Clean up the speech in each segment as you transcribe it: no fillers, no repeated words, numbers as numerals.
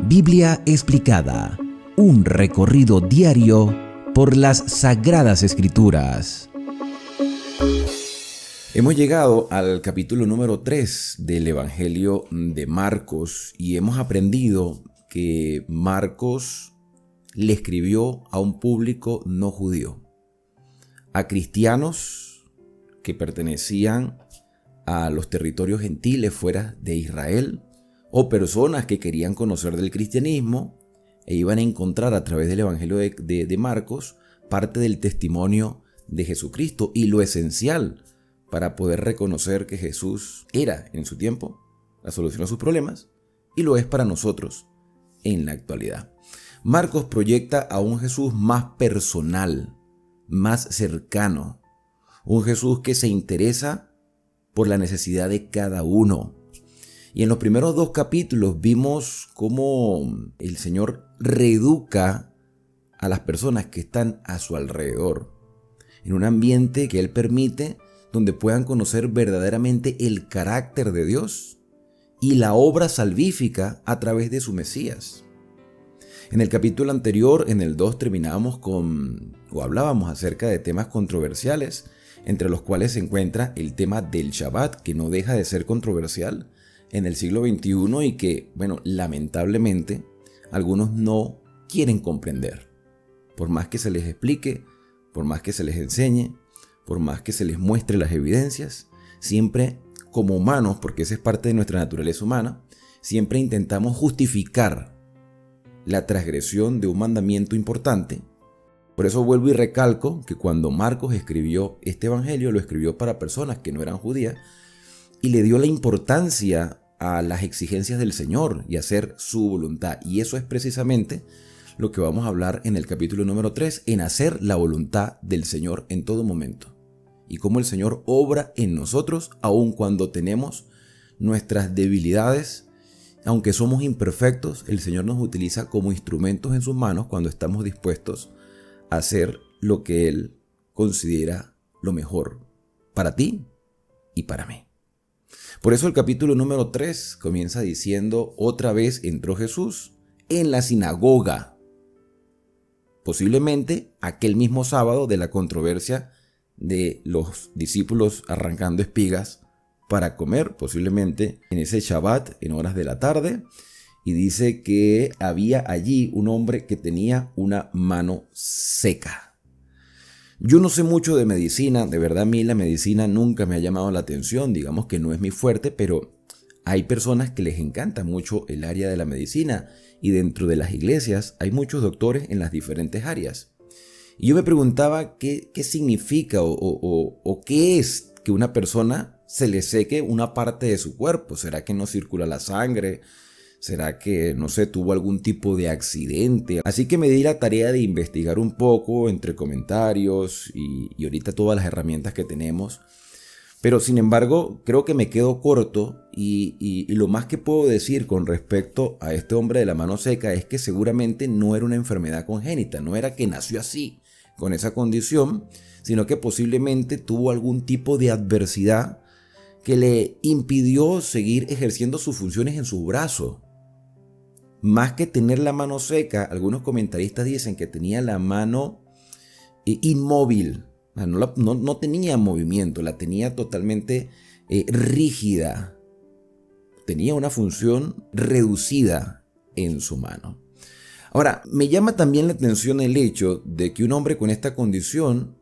Biblia explicada, un recorrido diario por las Sagradas Escrituras. Hemos llegado al capítulo número 3 del Evangelio de Marcos y hemos aprendido que Marcos le escribió a un público no judío, a cristianos que pertenecían a los territorios gentiles fuera de Israel, o personas que querían conocer del cristianismo e iban a encontrar a través del Evangelio de Marcos parte del testimonio de Jesucristo y lo esencial para poder reconocer que Jesús era en su tiempo la solución a sus problemas y lo es para nosotros en la actualidad. Marcos proyecta a un Jesús más personal, más cercano, un Jesús que se interesa por la necesidad de cada uno. Y en los primeros 2 capítulos vimos cómo el Señor reeduca a las personas que están a su alrededor, en un ambiente que Él permite donde puedan conocer verdaderamente el carácter de Dios y la obra salvífica a través de su Mesías. En el capítulo anterior, en el 2, hablábamos acerca de temas controversiales, entre los cuales se encuentra el tema del Shabbat, que no deja de ser controversial en el siglo XXI y que, lamentablemente, algunos no quieren comprender. Por más que se les explique, por más que se les enseñe, por más que se les muestre las evidencias, siempre como humanos, porque esa es parte de nuestra naturaleza humana, siempre intentamos justificar la transgresión de un mandamiento importante. Por eso vuelvo y recalco que cuando Marcos escribió este evangelio, lo escribió para personas que no eran judías y le dio la importancia a las exigencias del Señor y hacer su voluntad. Y eso es precisamente lo que vamos a hablar en el capítulo número 3, en hacer la voluntad del Señor en todo momento. Y cómo el Señor obra en nosotros, aun cuando tenemos nuestras debilidades. Aunque somos imperfectos, el Señor nos utiliza como instrumentos en sus manos cuando estamos dispuestos a hacer lo que Él considera lo mejor para ti y para mí. Por eso el capítulo número 3 comienza diciendo: otra vez entró Jesús en la sinagoga. Posiblemente aquel mismo sábado de la controversia de los discípulos arrancando espigas para comer, posiblemente en ese Shabbat, en horas de la tarde, y dice que había allí un hombre que tenía una mano seca. Yo no sé mucho de medicina, de verdad a mí la medicina nunca me ha llamado la atención, digamos que no es mi fuerte, pero hay personas que les encanta mucho el área de la medicina y dentro de las iglesias hay muchos doctores en las diferentes áreas. Y yo me preguntaba qué significa o qué es que una persona se le seque una parte de su cuerpo. ¿Será que no circula la sangre? ¿Será que, tuvo algún tipo de accidente? Así que me di la tarea de investigar un poco entre comentarios y ahorita todas las herramientas que tenemos. Pero sin embargo, creo que me quedo corto y lo más que puedo decir con respecto a este hombre de la mano seca es que seguramente no era una enfermedad congénita, no era que nació así, con esa condición, sino que posiblemente tuvo algún tipo de adversidad que le impidió seguir ejerciendo sus funciones en su brazo. Más que tener la mano seca, algunos comentaristas dicen que tenía la mano inmóvil, no tenía movimiento, la tenía totalmente rígida, tenía una función reducida en su mano. Ahora, me llama también la atención el hecho de que un hombre con esta condición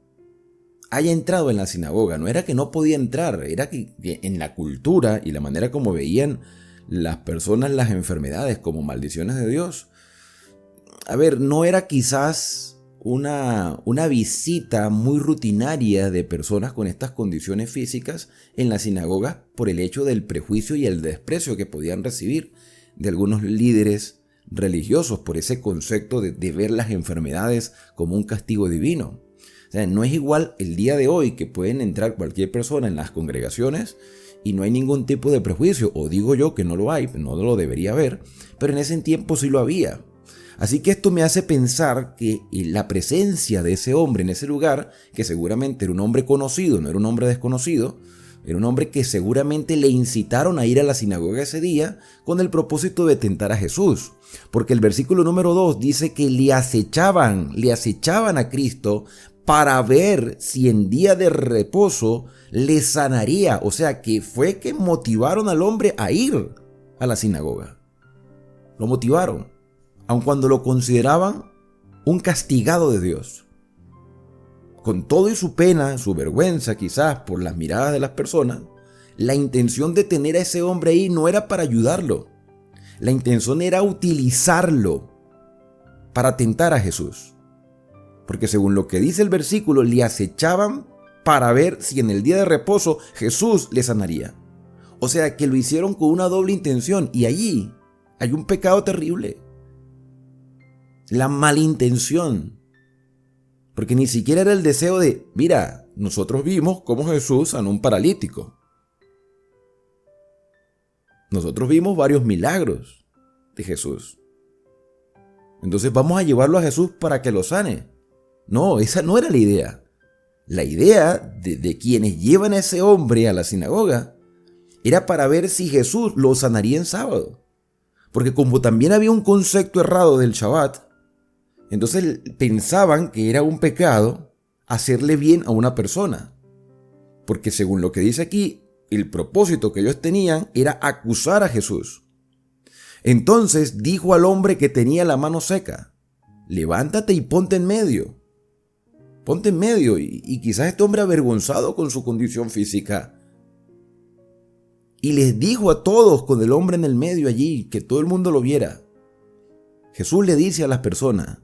haya entrado en la sinagoga. No era que no podía entrar, era que en la cultura y la manera como veían las personas las enfermedades como maldiciones de Dios. No era quizás una visita muy rutinaria de personas con estas condiciones físicas en la sinagoga por el hecho del prejuicio y el desprecio que podían recibir de algunos líderes religiosos por ese concepto de ver las enfermedades como un castigo divino. No es igual el día de hoy que pueden entrar cualquier persona en las congregaciones y no hay ningún tipo de prejuicio, o digo yo que no lo hay, no lo debería haber, pero en ese tiempo sí lo había. Así que esto me hace pensar que la presencia de ese hombre en ese lugar, que seguramente era un hombre conocido, no era un hombre desconocido, Era un hombre que seguramente le incitaron a ir a la sinagoga ese día con el propósito de tentar a Jesús. Porque el versículo número 2 dice que le acechaban a Cristo para ver si en día de reposo le sanaría. O sea, que fue que motivaron al hombre a ir a la sinagoga. Lo motivaron, aun cuando lo consideraban un castigado de Dios. Con todo y su pena, su vergüenza quizás por las miradas de las personas, la intención de tener a ese hombre ahí no era para ayudarlo. La intención era utilizarlo para tentar a Jesús. Porque según lo que dice el versículo, le acechaban para ver si en el día de reposo Jesús le sanaría. O sea que lo hicieron con una doble intención, y allí hay un pecado terrible. La malintención. Porque ni siquiera era el deseo de, mira, nosotros vimos cómo Jesús sanó a un paralítico. Nosotros vimos varios milagros de Jesús. Entonces vamos a llevarlo a Jesús para que lo sane. No, esa no era la idea. La idea de quienes llevan a ese hombre a la sinagoga era para ver si Jesús lo sanaría en sábado. Porque como también había un concepto errado del Shabbat, entonces pensaban que era un pecado hacerle bien a una persona. Porque según lo que dice aquí, el propósito que ellos tenían era acusar a Jesús. Entonces dijo al hombre que tenía la mano seca, levántate y ponte en medio. Ponte en medio. Y quizás este hombre avergonzado con su condición física. Y les dijo a todos con el hombre en el medio allí, que todo el mundo lo viera. Jesús le dice a las personas,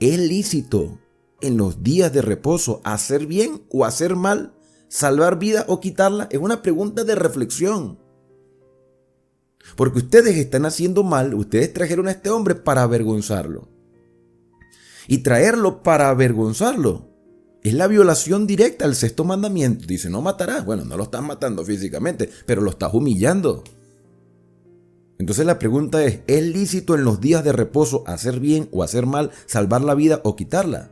¿es lícito en los días de reposo hacer bien o hacer mal? ¿Salvar vida o quitarla? Es una pregunta de reflexión. Porque ustedes están haciendo mal, ustedes trajeron a este hombre para avergonzarlo. Y traerlo para avergonzarlo es la violación directa al sexto mandamiento. Dice, no matarás. Bueno, no lo estás matando físicamente, pero lo estás humillando. Entonces la pregunta ¿es lícito en los días de reposo hacer bien o hacer mal, salvar la vida o quitarla?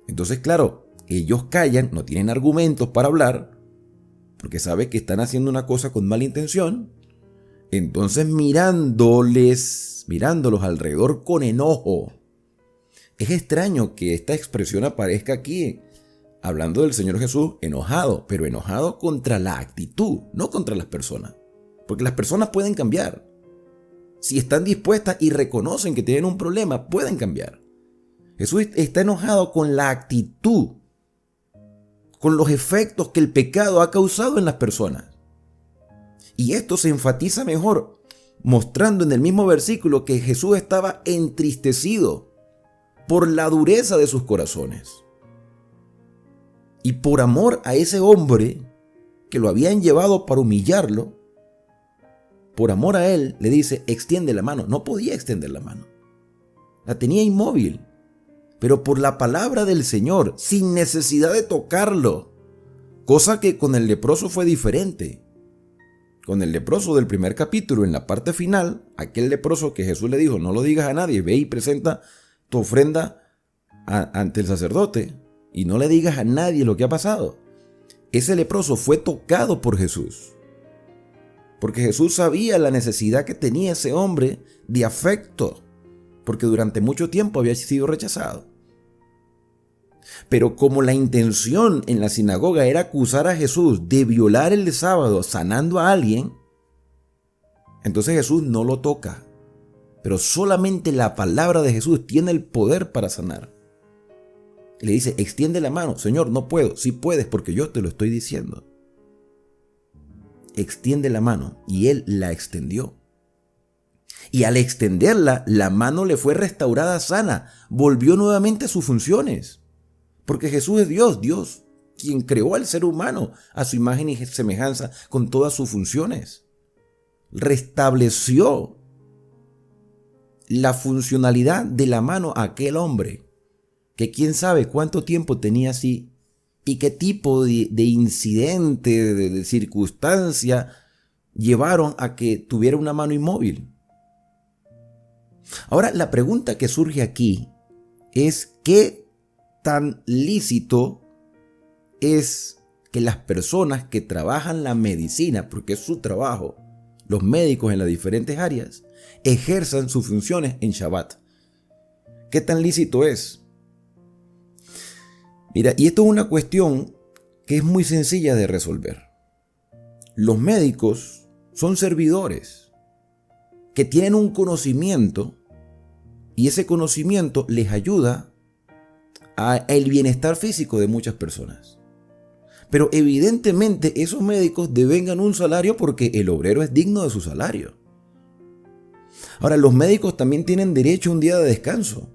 Entonces, claro, ellos callan, no tienen argumentos para hablar, porque saben que están haciendo una cosa con mala intención. Entonces mirándolos alrededor con enojo. Es extraño que esta expresión aparezca aquí, hablando del Señor Jesús enojado, pero enojado contra la actitud, no contra las personas. Porque las personas pueden cambiar. Si están dispuestas y reconocen que tienen un problema, pueden cambiar. Jesús está enojado con la actitud, con los efectos que el pecado ha causado en las personas. Y esto se enfatiza mejor, mostrando en el mismo versículo que Jesús estaba entristecido por la dureza de sus corazones. Y por amor a ese hombre que lo habían llevado para humillarlo, por amor a él, le dice, extiende la mano. No podía extender la mano. La tenía inmóvil. Pero por la palabra del Señor, sin necesidad de tocarlo. Cosa que con el leproso fue diferente. Con el leproso del primer capítulo, en la parte final, aquel leproso que Jesús le dijo, no lo digas a nadie, ve y presenta tu ofrenda ante el sacerdote. Y no le digas a nadie lo que ha pasado. Ese leproso fue tocado por Jesús. Porque Jesús sabía la necesidad que tenía ese hombre de afecto, porque durante mucho tiempo había sido rechazado. Pero como la intención en la sinagoga era acusar a Jesús de violar el sábado sanando a alguien, entonces Jesús no lo toca. Pero solamente la palabra de Jesús tiene el poder para sanar. Le dice, extiende la mano. Señor, no puedo. Sí puedes porque yo te lo estoy diciendo. Extiende la mano, y él la extendió. Y al extenderla, la mano le fue restaurada sana, volvió nuevamente a sus funciones. Porque Jesús es Dios quien creó al ser humano a su imagen y semejanza con todas sus funciones. Restableció la funcionalidad de la mano a aquel hombre, que quién sabe cuánto tiempo tenía así. ¿Y qué tipo de incidente, de circunstancia llevaron a que tuviera una mano inmóvil? Ahora, la pregunta que surge aquí es ¿qué tan lícito es que las personas que trabajan la medicina, porque es su trabajo, los médicos en las diferentes áreas, ejerzan sus funciones en Shabbat. ¿Qué tan lícito es? Mira, y esto es una cuestión que es muy sencilla de resolver. Los médicos son servidores que tienen un conocimiento y ese conocimiento les ayuda al bienestar físico de muchas personas. Pero evidentemente esos médicos devengan un salario porque el obrero es digno de su salario. Ahora, los médicos también tienen derecho a un día de descanso.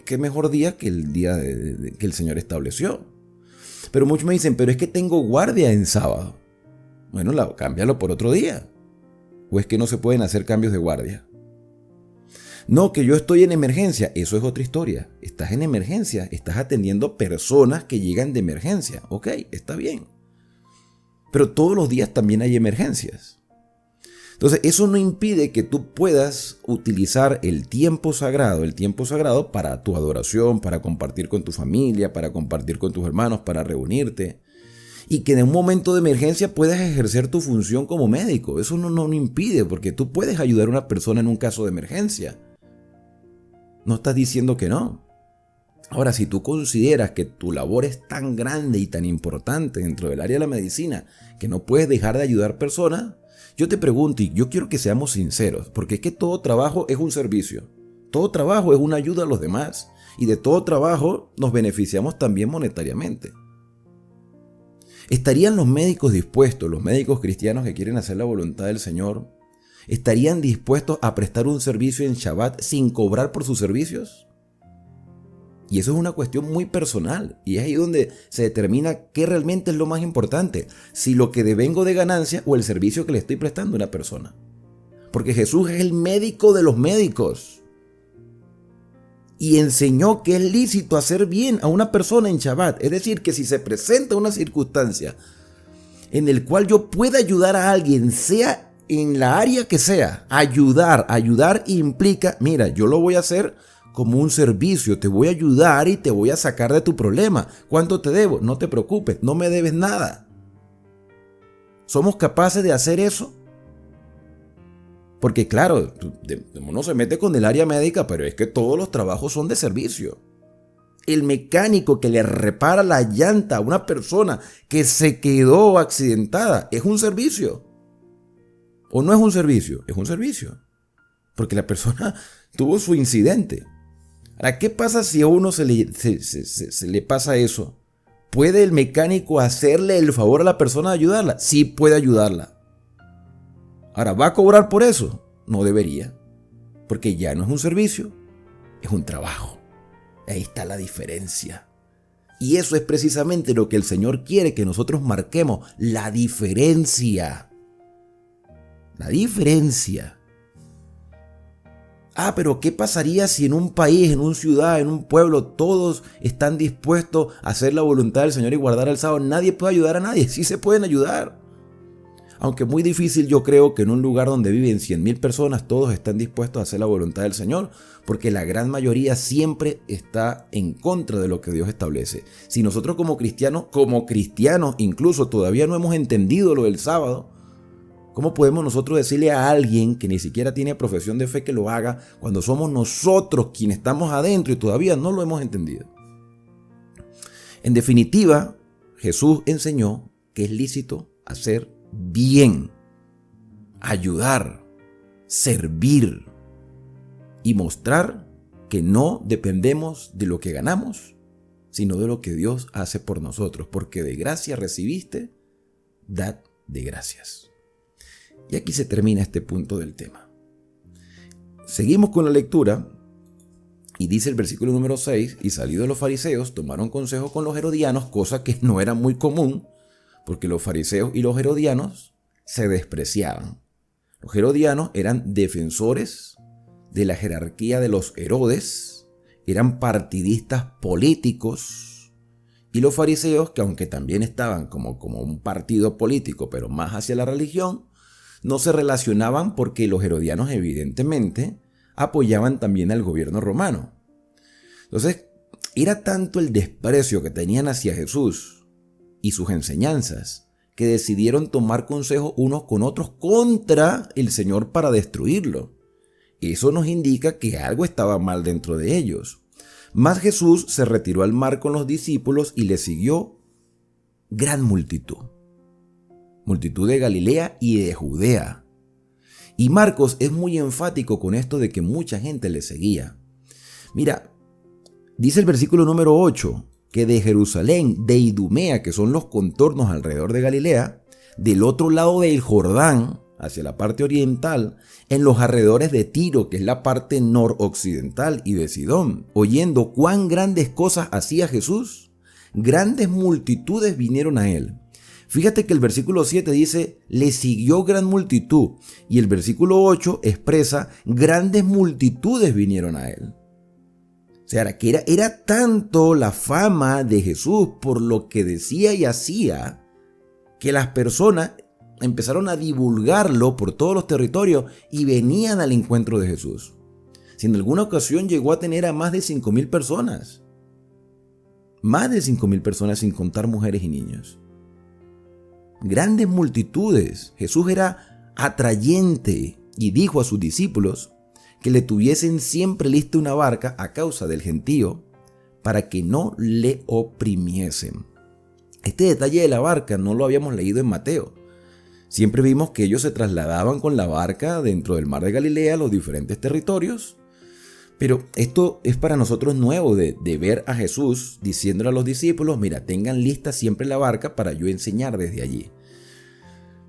¿Qué mejor día que el día que el Señor estableció? Pero muchos me dicen, pero es que tengo guardia en sábado. Bueno, cámbialo por otro día. ¿O es que no se pueden hacer cambios de guardia? No, que yo estoy en emergencia. Eso es otra historia. Estás en emergencia. Estás atendiendo personas que llegan de emergencia. Ok, está bien. Pero todos los días también hay emergencias. Entonces, eso no impide que tú puedas utilizar el tiempo sagrado para tu adoración, para compartir con tu familia, para compartir con tus hermanos, para reunirte. Y que en un momento de emergencia puedas ejercer tu función como médico. Eso no impide, porque tú puedes ayudar a una persona en un caso de emergencia. No estás diciendo que no. Ahora, si tú consideras que tu labor es tan grande y tan importante dentro del área de la medicina que no puedes dejar de ayudar personas, yo te pregunto, y yo quiero que seamos sinceros, porque es que todo trabajo es un servicio. Todo trabajo es una ayuda a los demás. Y de todo trabajo nos beneficiamos también monetariamente. ¿Estarían los médicos dispuestos, los médicos cristianos que quieren hacer la voluntad del Señor, estarían dispuestos a prestar un servicio en Shabbat sin cobrar por sus servicios? Y eso es una cuestión muy personal, y es ahí donde se determina qué realmente es lo más importante, si lo que devengo de ganancia o el servicio que le estoy prestando a una persona. Porque Jesús es el médico de los médicos y enseñó que es lícito hacer bien a una persona en Shabbat. Es decir, que si se presenta una circunstancia en la cual yo pueda ayudar a alguien, sea en la área que sea, ayudar implica, mira, yo lo voy a hacer como un servicio, te voy a ayudar y te voy a sacar de tu problema. ¿Cuánto te debo? No te preocupes, no me debes nada. ¿Somos capaces de hacer eso? Porque claro, uno se mete con el área médica, pero es que todos los trabajos son de servicio. El mecánico que le repara la llanta a una persona que se quedó accidentada es un servicio. ¿O no es un servicio? Es un servicio. Porque la persona tuvo su incidente. Ahora, ¿qué pasa si a uno se le pasa eso? ¿Puede el mecánico hacerle el favor a la persona de ayudarla? Sí, puede ayudarla. Ahora, ¿va a cobrar por eso? No debería. Porque ya no es un servicio, es un trabajo. Ahí está la diferencia. Y eso es precisamente lo que el Señor quiere que nosotros marquemos. La diferencia. La diferencia. Pero ¿qué pasaría si en un país, en una ciudad, en un pueblo, todos están dispuestos a hacer la voluntad del Señor y guardar el sábado? Nadie puede ayudar a nadie. Sí se pueden ayudar. Aunque muy difícil, yo creo que en un lugar donde viven 100,000 personas, todos están dispuestos a hacer la voluntad del Señor, porque la gran mayoría siempre está en contra de lo que Dios establece. Si nosotros como cristianos incluso todavía no hemos entendido lo del sábado, ¿cómo podemos nosotros decirle a alguien que ni siquiera tiene profesión de fe que lo haga cuando somos nosotros quienes estamos adentro y todavía no lo hemos entendido? En definitiva, Jesús enseñó que es lícito hacer bien, ayudar, servir y mostrar que no dependemos de lo que ganamos, sino de lo que Dios hace por nosotros, porque de gracia recibiste, dad de gracias. Y aquí se termina este punto del tema. Seguimos con la lectura y dice el versículo número 6, y salidos los fariseos tomaron consejo con los herodianos, cosa que no era muy común, porque los fariseos y los herodianos se despreciaban. Los herodianos eran defensores de la jerarquía de los Herodes, eran partidistas políticos, y los fariseos, que aunque también estaban como un partido político, pero más hacia la religión, no se relacionaban porque los herodianos evidentemente apoyaban también al gobierno romano. Entonces, era tanto el desprecio que tenían hacia Jesús y sus enseñanzas, que decidieron tomar consejo unos con otros contra el Señor para destruirlo. Eso nos indica que algo estaba mal dentro de ellos. Mas Jesús se retiró al mar con los discípulos y le siguió gran multitud. Multitud de Galilea y de Judea. Y Marcos es muy enfático con esto de que mucha gente le seguía. Mira, dice el versículo número 8, que de Jerusalén, de Idumea, que son los contornos alrededor de Galilea, del otro lado del Jordán, hacia la parte oriental, en los alrededores de Tiro, que es la parte noroccidental, y de Sidón, oyendo cuán grandes cosas hacía Jesús, grandes multitudes vinieron a él. Fíjate que el versículo 7 dice, le siguió gran multitud, y el versículo 8 expresa, grandes multitudes vinieron a él. O sea, que era tanto la fama de Jesús por lo que decía y hacía, que las personas empezaron a divulgarlo por todos los territorios y venían al encuentro de Jesús. Si en alguna ocasión llegó a tener a más de 5,000 personas. Más de 5,000 personas sin contar mujeres y niños. Grandes multitudes. Jesús era atrayente y dijo a sus discípulos que le tuviesen siempre lista una barca a causa del gentío para que no le oprimiesen. Este detalle de la barca no lo habíamos leído en Mateo. Siempre vimos que ellos se trasladaban con la barca dentro del mar de Galilea a los diferentes territorios. Pero esto es para nosotros nuevo de ver a Jesús diciéndole a los discípulos, mira, tengan lista siempre la barca para yo enseñar desde allí.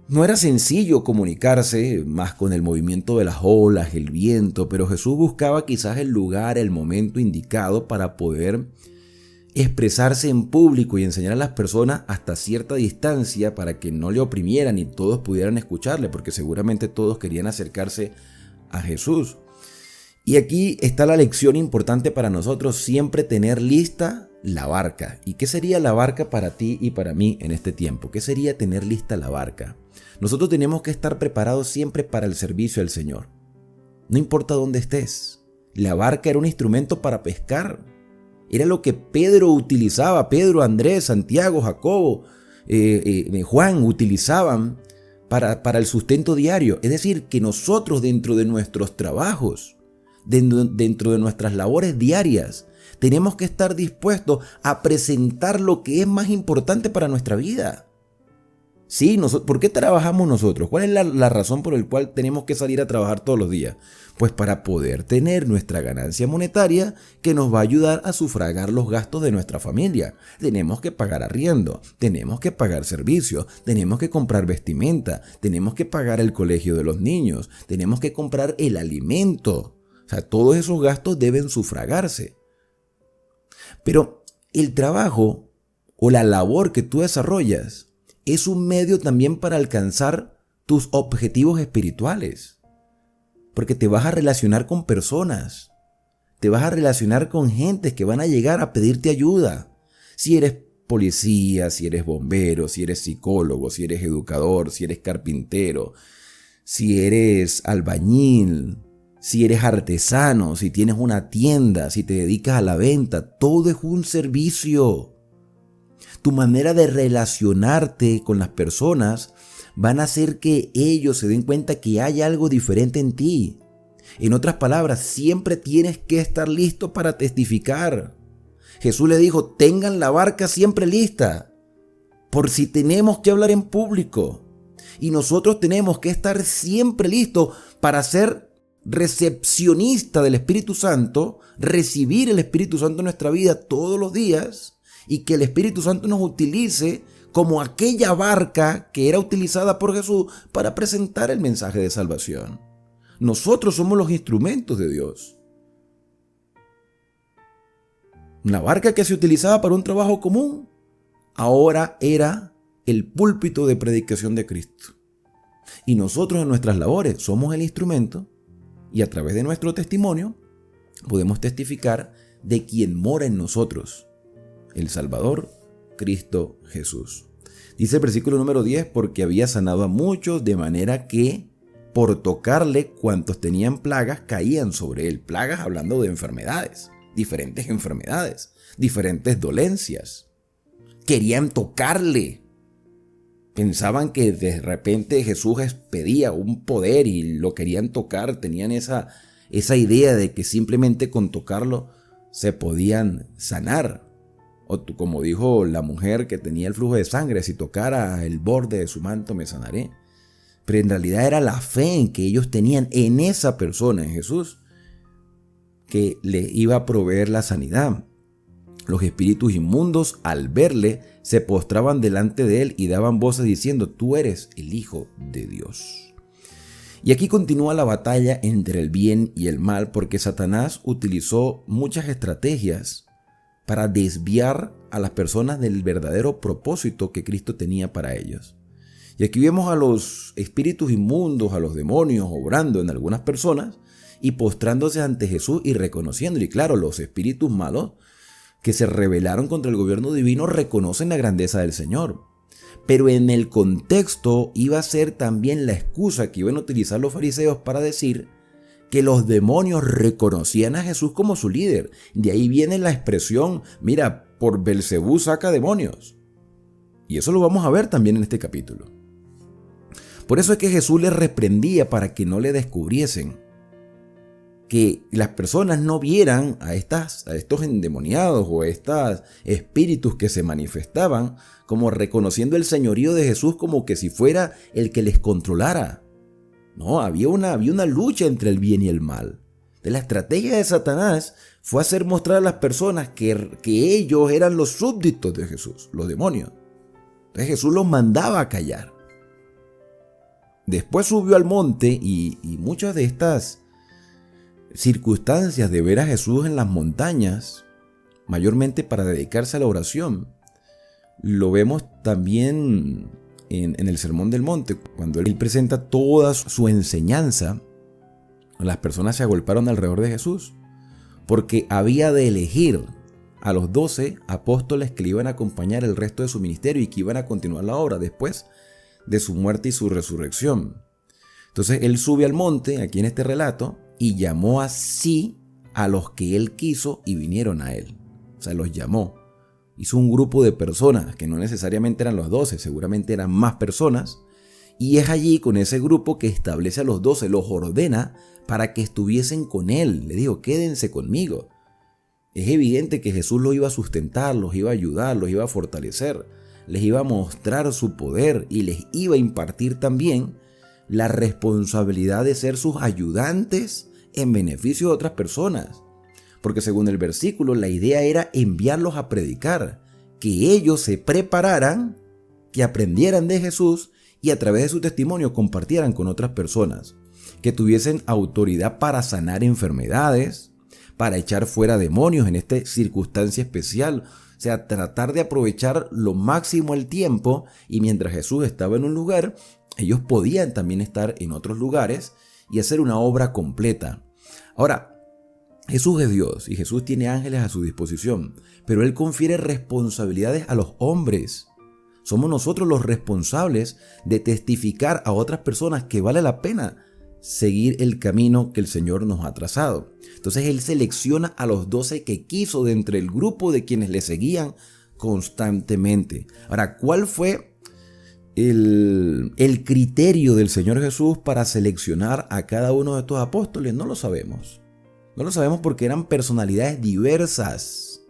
No era sencillo comunicarse más con el movimiento de las olas, el viento, pero Jesús buscaba quizás el lugar, el momento indicado para poder expresarse en público y enseñar a las personas hasta cierta distancia para que no le oprimieran y todos pudieran escucharle, porque seguramente todos querían acercarse a Jesús. Y aquí está la lección importante para nosotros, siempre tener lista la barca. ¿Y qué sería la barca para ti y para mí en este tiempo? ¿Qué sería tener lista la barca? Nosotros tenemos que estar preparados siempre para el servicio al Señor. No importa dónde estés. La barca era un instrumento para pescar. Era lo que Pedro utilizaba, Pedro, Andrés, Santiago, Jacobo, Juan utilizaban para el sustento diario. Es decir, que nosotros dentro de nuestros trabajos, dentro de nuestras labores diarias, tenemos que estar dispuestos a presentar lo que es más importante para nuestra vida. Sí, ¿por qué trabajamos nosotros? ¿Cuál es la razón por la cual tenemos que salir a trabajar todos los días? Pues para poder tener nuestra ganancia monetaria que nos va a ayudar a sufragar los gastos de nuestra familia. Tenemos que pagar arriendo, tenemos que pagar servicios, tenemos que comprar vestimenta, tenemos que pagar el colegio de los niños, tenemos que comprar el alimento. O sea, todos esos gastos deben sufragarse. Pero el trabajo o la labor que tú desarrollas es un medio también para alcanzar tus objetivos espirituales. Porque te vas a relacionar con personas. Te vas a relacionar con gentes que van a llegar a pedirte ayuda. Si eres policía, si eres bombero, si eres psicólogo, si eres educador, si eres carpintero, si eres albañil, si eres artesano, si tienes una tienda, si te dedicas a la venta, todo es un servicio. Tu manera de relacionarte con las personas van a hacer que ellos se den cuenta que hay algo diferente en ti. En otras palabras, siempre tienes que estar listo para testificar. Jesús le dijo, tengan la barca siempre lista, por si tenemos que hablar en público. Y nosotros tenemos que estar siempre listos para ser recepcionista del Espíritu Santo, recibir el Espíritu Santo en nuestra vida todos los días, y que el Espíritu Santo nos utilice como aquella barca que era utilizada por Jesús para presentar el mensaje de salvación. Nosotros somos los instrumentos de Dios. Una barca que se utilizaba para un trabajo común, ahora era el púlpito de predicación de Cristo. Y nosotros en nuestras labores somos el instrumento y a través de nuestro testimonio podemos testificar de quien mora en nosotros, el Salvador, Cristo Jesús. Dice el versículo número 10, porque había sanado a muchos de manera que por tocarle cuantos tenían plagas caían sobre él. Plagas hablando de enfermedades, diferentes dolencias. querían tocarle. Pensaban que de repente Jesús expedía un poder y lo querían tocar. Tenían esa idea de que simplemente con tocarlo se podían sanar. O como dijo la mujer que tenía el flujo de sangre, si tocara el borde de su manto me sanaré. Pero en realidad era la fe en que ellos tenían en esa persona, en Jesús, que le iba a proveer la sanidad. Los espíritus inmundos, al verle, se postraban delante de él y daban voces diciendo: tú eres el Hijo de Dios. Y aquí continúa la batalla entre el bien y el mal, porque Satanás utilizó muchas estrategias para desviar a las personas del verdadero propósito que Cristo tenía para ellos. Y aquí vemos a los espíritus inmundos, a los demonios, obrando en algunas personas y postrándose ante Jesús y reconociéndolo. Y claro, los espíritus malos que se rebelaron contra el gobierno divino reconocen la grandeza del Señor. Pero en el contexto iba a ser también la excusa que iban a utilizar los fariseos para decir que los demonios reconocían a Jesús como su líder. De ahí viene la expresión: mira, por Belcebú saca demonios. Y eso lo vamos a ver también en este capítulo. Por eso es que Jesús les reprendía para que no le descubriesen, que las personas no vieran a estos endemoniados o a estos espíritus que se manifestaban como reconociendo el señorío de Jesús como que si fuera el que les controlara. No, había una lucha entre el bien y el mal. De la estrategia de Satanás fue hacer mostrar a las personas que ellos eran los súbditos de Jesús, los demonios. Entonces Jesús los mandaba a callar. Después subió al monte y muchas de estas circunstancias de ver a Jesús en las montañas, mayormente para dedicarse a la oración, lo vemos también en el Sermón del Monte, cuando él presenta toda su enseñanza. Las personas se agolparon alrededor de Jesús, porque había de elegir a los 12 apóstoles que le iban a acompañar el resto de su ministerio y que iban a continuar la obra después de su muerte y su resurrección. Entonces él sube al monte, aquí en este relato, y llamó así a los que él quiso y vinieron a él. O sea, los llamó. Hizo un grupo de personas, que no necesariamente eran los 12, seguramente eran más personas. Y es allí, con ese grupo, que establece a los 12, los ordena para que estuviesen con él. Le dijo: quédense conmigo. Es evidente que Jesús los iba a sustentar, los iba a ayudar, los iba a fortalecer, les iba a mostrar su poder y les iba a impartir también la responsabilidad de ser sus ayudantes en beneficio de otras personas. Porque según el versículo, la idea era enviarlos a predicar, que ellos se prepararan, que aprendieran de Jesús y a través de su testimonio compartieran con otras personas, que tuviesen autoridad para sanar enfermedades, para echar fuera demonios en esta circunstancia especial. O sea, tratar de aprovechar lo máximo el tiempo, y mientras Jesús estaba en un lugar, ellos podían también estar en otros lugares y hacer una obra completa. Ahora, Jesús es Dios y Jesús tiene ángeles a su disposición, pero Él confiere responsabilidades a los hombres. Somos nosotros los responsables de testificar a otras personas que vale la pena seguir el camino que el Señor nos ha trazado. Entonces Él selecciona a los 12 que quiso de entre el grupo de quienes le seguían constantemente. Ahora, ¿cuál fue el criterio del Señor Jesús para seleccionar a cada uno de estos apóstoles? No lo sabemos. No lo sabemos porque eran personalidades diversas.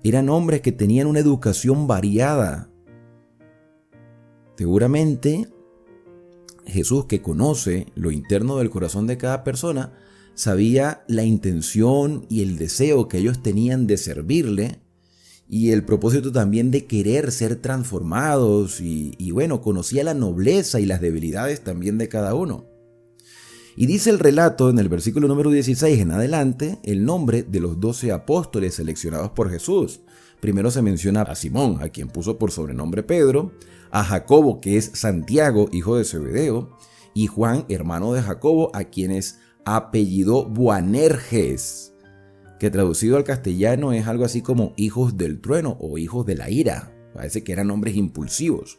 Eran hombres que tenían una educación variada. Seguramente Jesús, que conoce lo interno del corazón de cada persona, sabía la intención y el deseo que ellos tenían de servirle y el propósito también de querer ser transformados y bueno, conocía la nobleza y las debilidades también de cada uno. Y dice el relato en el versículo número 16 en adelante el nombre de los 12 apóstoles seleccionados por Jesús. Primero se menciona a Simón, a quien puso por sobrenombre Pedro, a Jacobo, que es Santiago, hijo de Zebedeo, y Juan, hermano de Jacobo, a quienes apellidó Boanerges, que traducido al castellano es algo así como hijos del trueno o hijos de la ira. Parece que eran hombres impulsivos.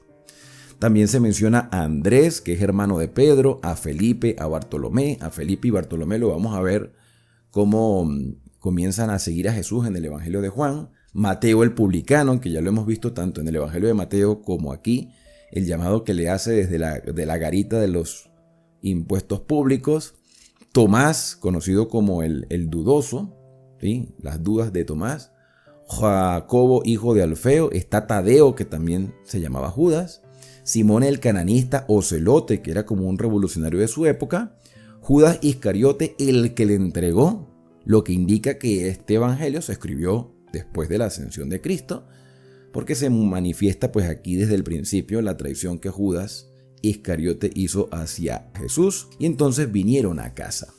También se menciona a Andrés, que es hermano de Pedro, a Felipe, a Bartolomé. A Felipe y Bartolomé lo vamos a ver cómo comienzan a seguir a Jesús en el Evangelio de Juan. Mateo el publicano, que ya lo hemos visto tanto en el Evangelio de Mateo como aquí, el llamado que le hace desde la garita de los impuestos públicos. Tomás, conocido como el dudoso, ¿sí? Las dudas de Tomás. Jacobo, hijo de Alfeo. Está Tadeo, que también se llamaba Judas. Simón el cananista o celote, que era como un revolucionario de su época. Judas Iscariote, el que le entregó, lo que indica que este evangelio se escribió después de la ascensión de Cristo, porque se manifiesta pues aquí desde el principio la traición que Judas Iscariote hizo hacia Jesús, y entonces vinieron a casa.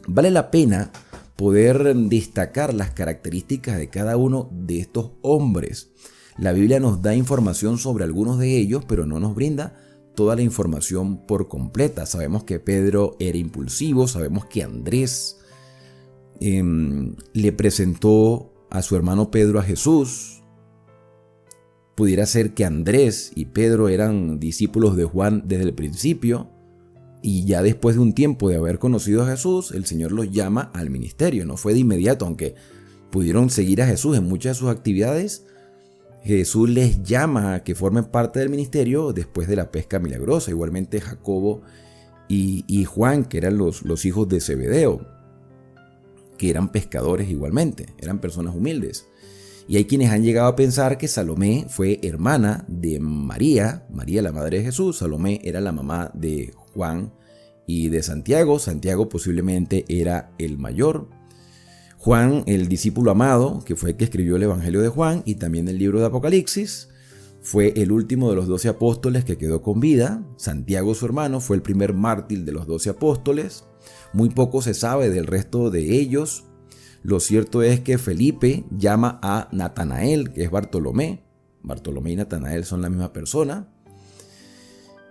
Vale la pena poder destacar las características de cada uno de estos hombres. La Biblia nos da información sobre algunos de ellos, pero no nos brinda toda la información por completa. Sabemos que Pedro era impulsivo, sabemos que Andrés le presentó a su hermano Pedro a Jesús. Pudiera ser que Andrés y Pedro eran discípulos de Juan desde el principio, y ya después de un tiempo de haber conocido a Jesús, el Señor los llama al ministerio. No fue de inmediato, aunque pudieron seguir a Jesús en muchas de sus actividades. Jesús les llama a que formen parte del ministerio después de la pesca milagrosa. Igualmente Jacobo y Juan, que eran los hijos de Zebedeo, que eran pescadores igualmente, eran personas humildes. Y hay quienes han llegado a pensar que Salomé fue hermana de María, María la madre de Jesús. Salomé era la mamá de Juan y de Santiago. Santiago posiblemente era el mayor. Juan, el discípulo amado, que fue el que escribió el Evangelio de Juan y también el libro de Apocalipsis, fue el último de los 12 apóstoles que quedó con vida. Santiago, su hermano, fue el primer mártir de los 12 apóstoles. Muy poco se sabe del resto de ellos. Lo cierto es que Felipe llama a Natanael, que es Bartolomé. Bartolomé y Natanael son la misma persona.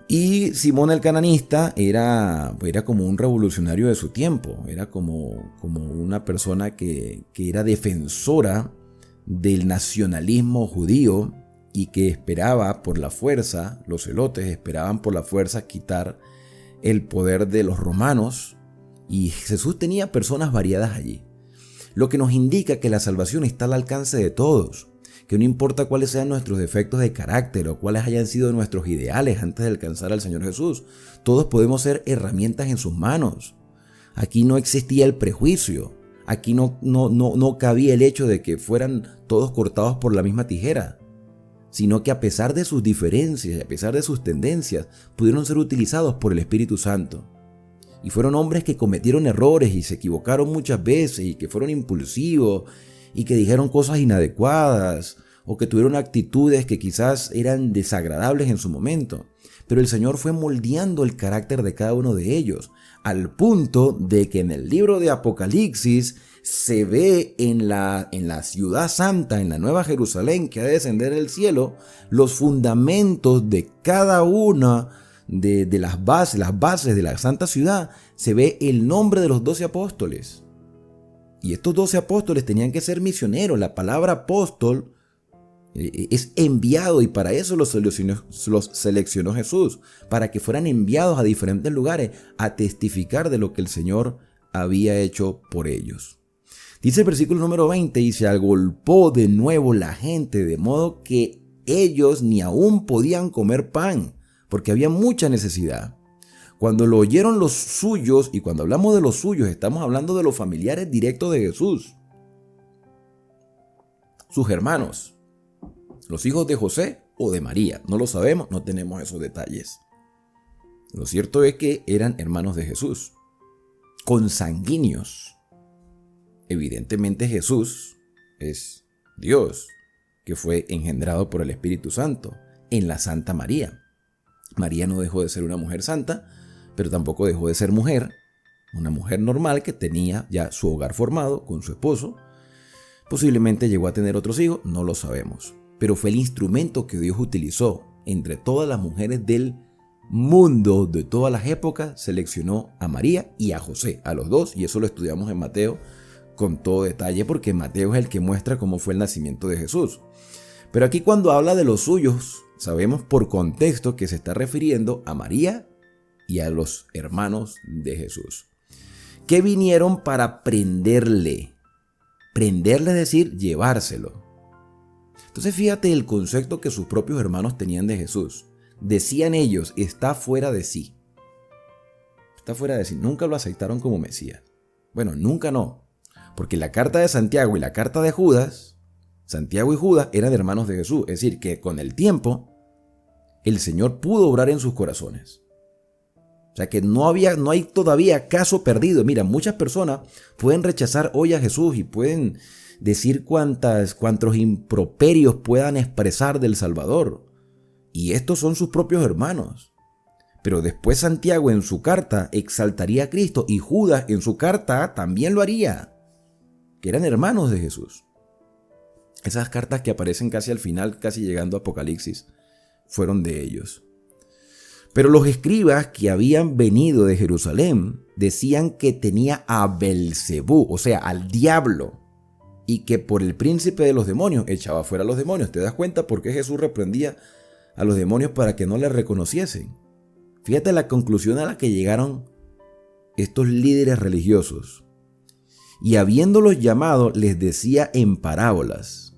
Y Simón el cananista era como un revolucionario de su tiempo. Era como una persona que era defensora del nacionalismo judío y que esperaba por la fuerza, los celotes esperaban por la fuerza quitar el poder de los romanos. Y Jesús tenía personas variadas allí. Lo que nos indica que la salvación está al alcance de todos, que no importa cuáles sean nuestros defectos de carácter o cuáles hayan sido nuestros ideales antes de alcanzar al Señor Jesús, todos podemos ser herramientas en sus manos. Aquí no existía el prejuicio, aquí no cabía el hecho de que fueran todos cortados por la misma tijera, sino que a pesar de sus diferencias y a pesar de sus tendencias, pudieron ser utilizados por el Espíritu Santo. Y fueron hombres que cometieron errores y se equivocaron muchas veces y que fueron impulsivos y que dijeron cosas inadecuadas o que tuvieron actitudes que quizás eran desagradables en su momento. Pero el Señor fue moldeando el carácter de cada uno de ellos, al punto de que en el libro de Apocalipsis se ve en la ciudad santa, en la Nueva Jerusalén que ha de descender del cielo, los fundamentos de cada una de las bases de la santa ciudad. Se ve el nombre de los 12 apóstoles. Y estos 12 apóstoles tenían que ser misioneros. La palabra apóstol es enviado, y para eso los seleccionó Jesús, para que fueran enviados a diferentes lugares a testificar de lo que el Señor había hecho por ellos. Dice el versículo número 20, y se agolpó de nuevo la gente, de modo que ellos ni aún podían comer pan, porque había mucha necesidad. Cuando lo oyeron los suyos, y cuando hablamos de los suyos, estamos hablando de los familiares directos de Jesús, sus hermanos, los hijos de José o de María, no lo sabemos, no tenemos esos detalles. Lo cierto es que eran hermanos de Jesús, consanguíneos. Evidentemente Jesús es Dios, que fue engendrado por el Espíritu Santo en la Santa María. María no dejó de ser una mujer santa, pero tampoco dejó de ser mujer, una mujer normal que tenía ya su hogar formado con su esposo. Posiblemente llegó a tener otros hijos, no lo sabemos, pero fue el instrumento que Dios utilizó entre todas las mujeres del mundo de todas las épocas. Seleccionó a María y a José, a los dos, y eso lo estudiamos en Mateo con todo detalle, porque Mateo es el que muestra cómo fue el nacimiento de Jesús. Pero aquí, cuando habla de los suyos, sabemos por contexto que se está refiriendo a María y a los hermanos de Jesús, que vinieron para prenderle. Prenderle es decir, llevárselo. Entonces fíjate el concepto que sus propios hermanos tenían de Jesús. Decían ellos, está fuera de sí. Está fuera de sí. Nunca lo aceptaron como Mesías. Bueno, nunca no. Porque la carta de Santiago y la carta de Judas, Santiago y Judas eran hermanos de Jesús. Es decir, que con el tiempo, el Señor pudo obrar en sus corazones. O sea que no hay todavía caso perdido. Mira, muchas personas pueden rechazar hoy a Jesús y pueden decir cuantos improperios puedan expresar del Salvador. Y estos son sus propios hermanos. Pero después Santiago en su carta exaltaría a Cristo y Judas en su carta también lo haría. Que eran hermanos de Jesús. Esas cartas que aparecen casi al final, casi llegando a Apocalipsis, fueron de ellos. Pero los escribas que habían venido de Jerusalén decían que tenía a Belcebú, o sea, al diablo, y que por el príncipe de los demonios echaba fuera a los demonios. ¿Te das cuenta por qué Jesús reprendía a los demonios para que no le reconociesen? Fíjate la conclusión a la que llegaron estos líderes religiosos. Y habiéndolos llamado, les decía en parábolas: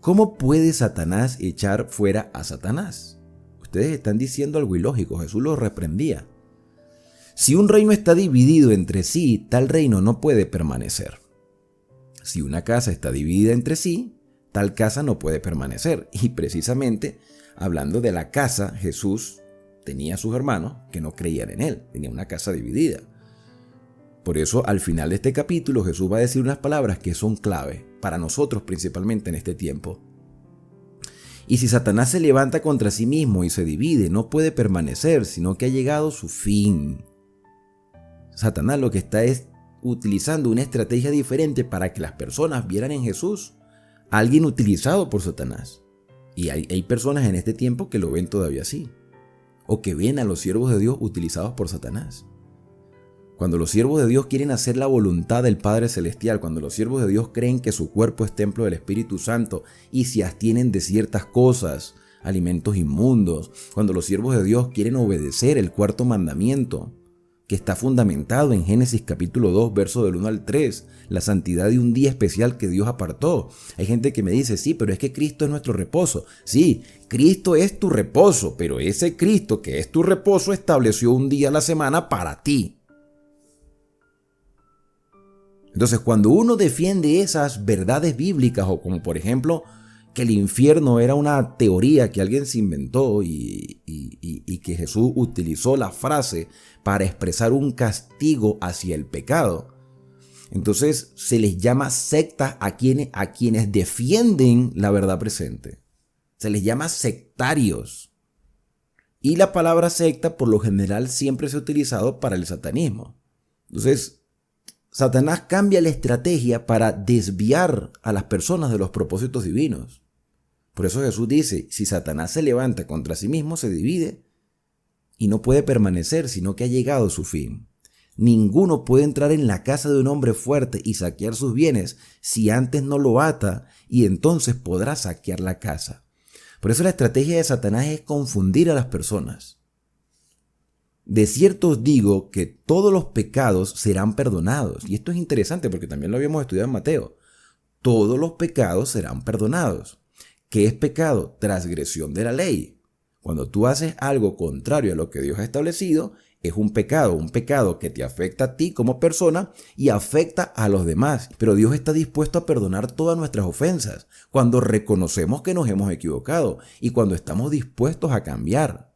¿cómo puede Satanás echar fuera a Satanás? Ustedes están diciendo algo ilógico. Jesús los reprendía. Si un reino está dividido entre sí, tal reino no puede permanecer. Si una casa está dividida entre sí, tal casa no puede permanecer. Y precisamente, hablando de la casa, Jesús tenía a sus hermanos que no creían en él. Tenía una casa dividida. Por eso, al final de este capítulo, Jesús va a decir unas palabras que son clave para nosotros principalmente en este tiempo. Y si Satanás se levanta contra sí mismo y se divide, no puede permanecer, sino que ha llegado su fin. Satanás lo que está es utilizando una estrategia diferente para que las personas vieran en Jesús a alguien utilizado por Satanás. Y hay personas en este tiempo que lo ven todavía así. O que ven a los siervos de Dios utilizados por Satanás. Cuando los siervos de Dios quieren hacer la voluntad del Padre Celestial, cuando los siervos de Dios creen que su cuerpo es templo del Espíritu Santo y se abstienen de ciertas cosas, alimentos inmundos, cuando los siervos de Dios quieren obedecer el cuarto mandamiento, que está fundamentado en Génesis capítulo 2, verso del 1 al 3, la santidad de un día especial que Dios apartó. Hay gente que me dice, sí, pero es que Cristo es nuestro reposo. Sí, Cristo es tu reposo, pero ese Cristo que es tu reposo estableció un día a la semana para ti. Entonces, cuando uno defiende esas verdades bíblicas, o como por ejemplo, que el infierno era una teoría que alguien se inventó y que Jesús utilizó la frase para expresar un castigo hacia el pecado, entonces se les llama sectas a quienes defienden la verdad presente. Se les llama sectarios. Y la palabra secta por lo general siempre se ha utilizado para el satanismo. Entonces, Satanás cambia la estrategia para desviar a las personas de los propósitos divinos. Por eso Jesús dice, si Satanás se levanta contra sí mismo, se divide y no puede permanecer, sino que ha llegado su fin. Ninguno puede entrar en la casa de un hombre fuerte y saquear sus bienes si antes no lo ata, y entonces podrá saquear la casa. Por eso la estrategia de Satanás es confundir a las personas. De cierto os digo que todos los pecados serán perdonados. Y esto es interesante porque también lo habíamos estudiado en Mateo. Todos los pecados serán perdonados. ¿Qué es pecado? Transgresión de la ley. Cuando tú haces algo contrario a lo que Dios ha establecido, es un pecado que te afecta a ti como persona y afecta a los demás. Pero Dios está dispuesto a perdonar todas nuestras ofensas cuando reconocemos que nos hemos equivocado y cuando estamos dispuestos a cambiar.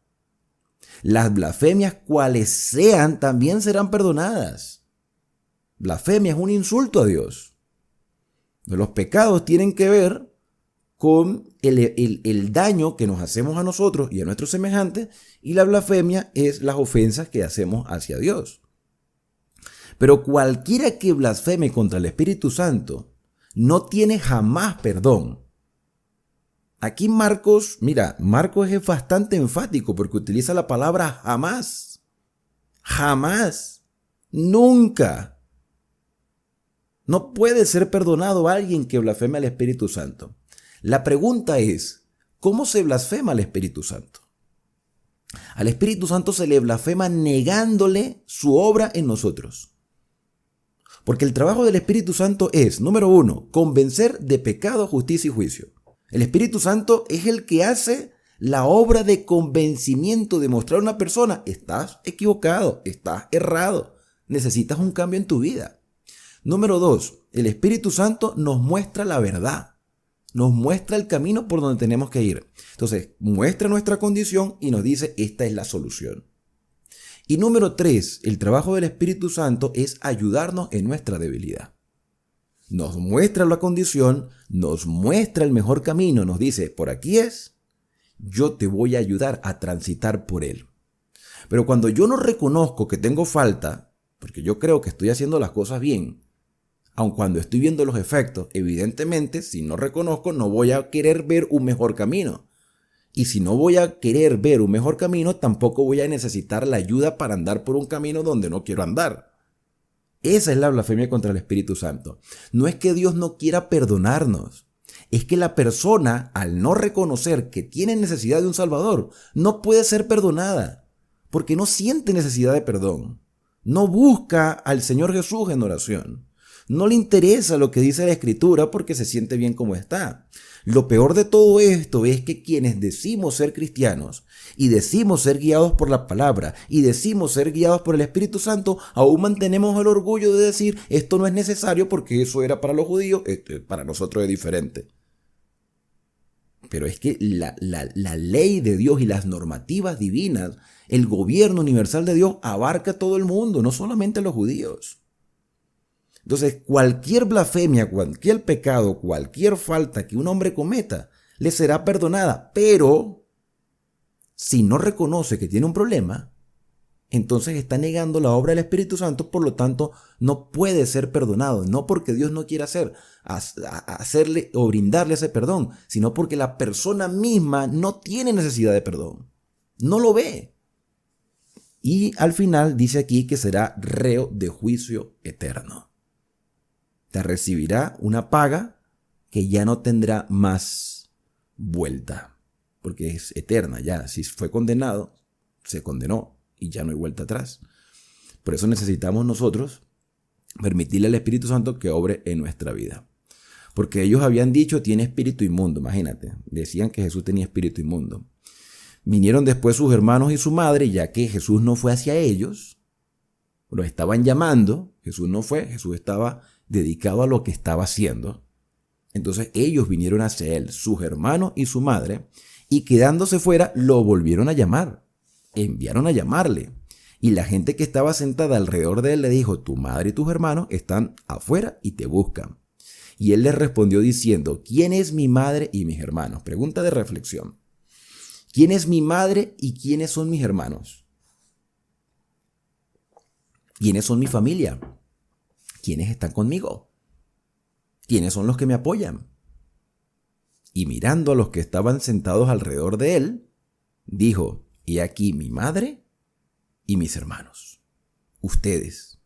Las blasfemias, cuales sean, también serán perdonadas. Blasfemia es un insulto a Dios. Los pecados tienen que ver con el daño que nos hacemos a nosotros y a nuestros semejantes, y la blasfemia es las ofensas que hacemos hacia Dios. Pero cualquiera que blasfeme contra el Espíritu Santo no tiene jamás perdón. Aquí Marcos es bastante enfático porque utiliza la palabra jamás. Jamás. Nunca. No puede ser perdonado a alguien que blasfeme al Espíritu Santo. La pregunta es, ¿cómo se blasfema al Espíritu Santo? Al Espíritu Santo se le blasfema negándole su obra en nosotros. Porque el trabajo del Espíritu Santo es, número 1, convencer de pecado, justicia y juicio. El Espíritu Santo es el que hace la obra de convencimiento, de mostrar a una persona: estás equivocado, estás errado, necesitas un cambio en tu vida. Número 2, el Espíritu Santo nos muestra la verdad, nos muestra el camino por donde tenemos que ir. Entonces, muestra nuestra condición y nos dice: esta es la solución. Y número 3, el trabajo del Espíritu Santo es ayudarnos en nuestra debilidad. Nos muestra la condición, nos muestra el mejor camino, nos dice: por aquí es, yo te voy a ayudar a transitar por él. Pero cuando yo no reconozco que tengo falta, porque yo creo que estoy haciendo las cosas bien, aun cuando estoy viendo los efectos, evidentemente, si no reconozco, no voy a querer ver un mejor camino. Y si no voy a querer ver un mejor camino, tampoco voy a necesitar la ayuda para andar por un camino donde no quiero andar. Esa es la blasfemia contra el Espíritu Santo. No es que Dios no quiera perdonarnos. Es que la persona, al no reconocer que tiene necesidad de un Salvador, no puede ser perdonada, porque no siente necesidad de perdón. No busca al Señor Jesús en oración. No le interesa lo que dice la Escritura porque se siente bien como está. Lo peor de todo esto es que quienes decimos ser cristianos y decimos ser guiados por la palabra y decimos ser guiados por el Espíritu Santo, aún mantenemos el orgullo de decir: esto no es necesario porque eso era para los judíos, para nosotros es diferente. Pero es que la ley de Dios y las normativas divinas, el gobierno universal de Dios abarca a todo el mundo, no solamente a los judíos. Entonces, cualquier blasfemia, cualquier pecado, cualquier falta que un hombre cometa, le será perdonada. Pero, si no reconoce que tiene un problema, entonces está negando la obra del Espíritu Santo, por lo tanto, no puede ser perdonado. No porque Dios no quiera hacerle o brindarle ese perdón, sino porque la persona misma no tiene necesidad de perdón. No lo ve. Y al final dice aquí que será reo de juicio eterno. Te recibirá una paga que ya no tendrá más vuelta, porque es eterna ya. Si fue condenado, se condenó y ya no hay vuelta atrás. Por eso necesitamos nosotros permitirle al Espíritu Santo que obre en nuestra vida. Porque ellos habían dicho: tiene espíritu inmundo. Imagínate, decían que Jesús tenía espíritu inmundo. Vinieron después sus hermanos y su madre, ya que Jesús no fue hacia ellos. Los estaban llamando, Jesús no fue, Jesús estaba dedicado a lo que estaba haciendo. Entonces ellos vinieron hacia él, sus hermanos y su madre, y quedándose fuera lo volvieron a llamar, enviaron a llamarle. Y la gente que estaba sentada alrededor de él le dijo: tu madre y tus hermanos están afuera y te buscan. Y él les respondió diciendo: ¿quién es mi madre y mis hermanos? Pregunta de reflexión. ¿Quién es mi madre y quiénes son mis hermanos? ¿Quiénes son mi familia? ¿Quiénes están conmigo? ¿Quiénes son los que me apoyan? Y mirando a los que estaban sentados alrededor de él, dijo: he aquí mi madre y mis hermanos. Ustedes,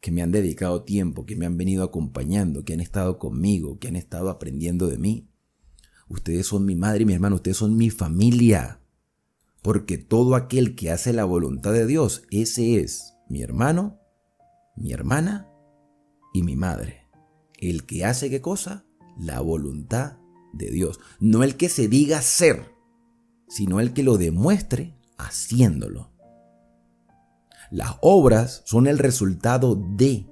que me han dedicado tiempo, que me han venido acompañando, que han estado conmigo, que han estado aprendiendo de mí. Ustedes son mi madre y mi hermano, ustedes son mi familia. Porque todo aquel que hace la voluntad de Dios, ese es mi hermano, mi hermana y mi madre. El que hace ¿qué cosa? La voluntad de Dios. No el que se diga ser, sino el que lo demuestre haciéndolo. Las obras son el resultado de.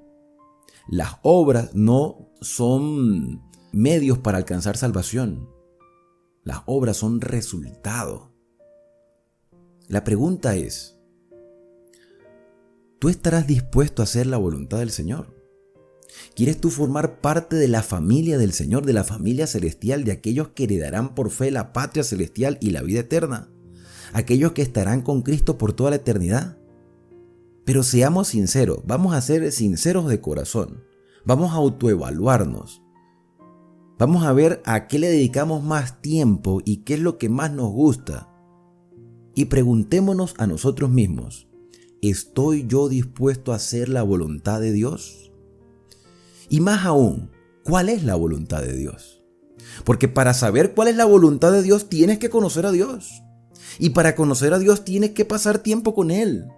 Las obras no son medios para alcanzar salvación. Las obras son resultado. La pregunta es: ¿tú estarás dispuesto a hacer la voluntad del Señor? ¿Quieres tú formar parte de la familia del Señor, de la familia celestial, de aquellos que heredarán por fe la patria celestial y la vida eterna? Aquellos que estarán con Cristo por toda la eternidad. Pero seamos sinceros, vamos a ser sinceros de corazón. Vamos a autoevaluarnos. Vamos a ver a qué le dedicamos más tiempo y qué es lo que más nos gusta. Y preguntémonos a nosotros mismos: ¿estoy yo dispuesto a hacer la voluntad de Dios? Y más aún, ¿cuál es la voluntad de Dios? Porque para saber cuál es la voluntad de Dios tienes que conocer a Dios. Y para conocer a Dios tienes que pasar tiempo con Él,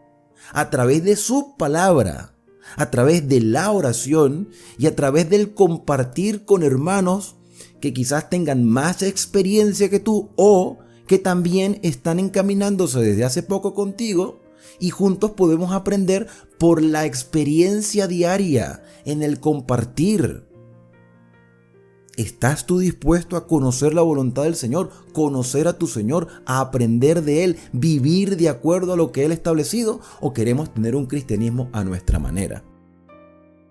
a través de su palabra, a través de la oración y a través del compartir con hermanos que quizás tengan más experiencia que tú o que también están encaminándose desde hace poco contigo y juntos podemos aprender por la experiencia diaria en el compartir. ¿Estás tú dispuesto a conocer la voluntad del Señor, conocer a tu Señor, a aprender de Él, vivir de acuerdo a lo que Él ha establecido? ¿O queremos tener un cristianismo a nuestra manera?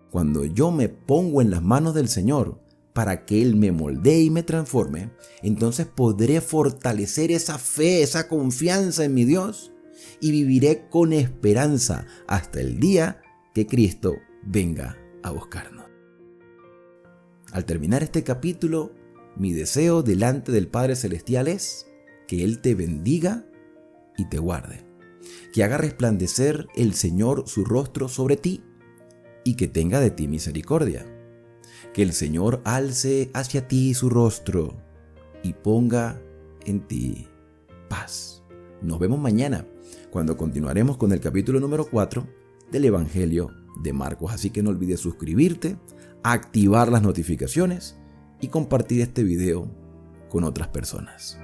Cuando yo me pongo en las manos del Señor para que Él me moldee y me transforme, entonces podré fortalecer esa fe, esa confianza en mi Dios y viviré con esperanza hasta el día que Cristo venga a buscarnos. Al terminar este capítulo, mi deseo delante del Padre Celestial es que Él te bendiga y te guarde, que haga resplandecer el Señor su rostro sobre ti y que tenga de ti misericordia, que el Señor alce hacia ti su rostro y ponga en ti paz. Nos vemos mañana cuando continuaremos con el capítulo número 4 del Evangelio de Marcos, así que no olvides suscribirte, activar las notificaciones y compartir este video con otras personas.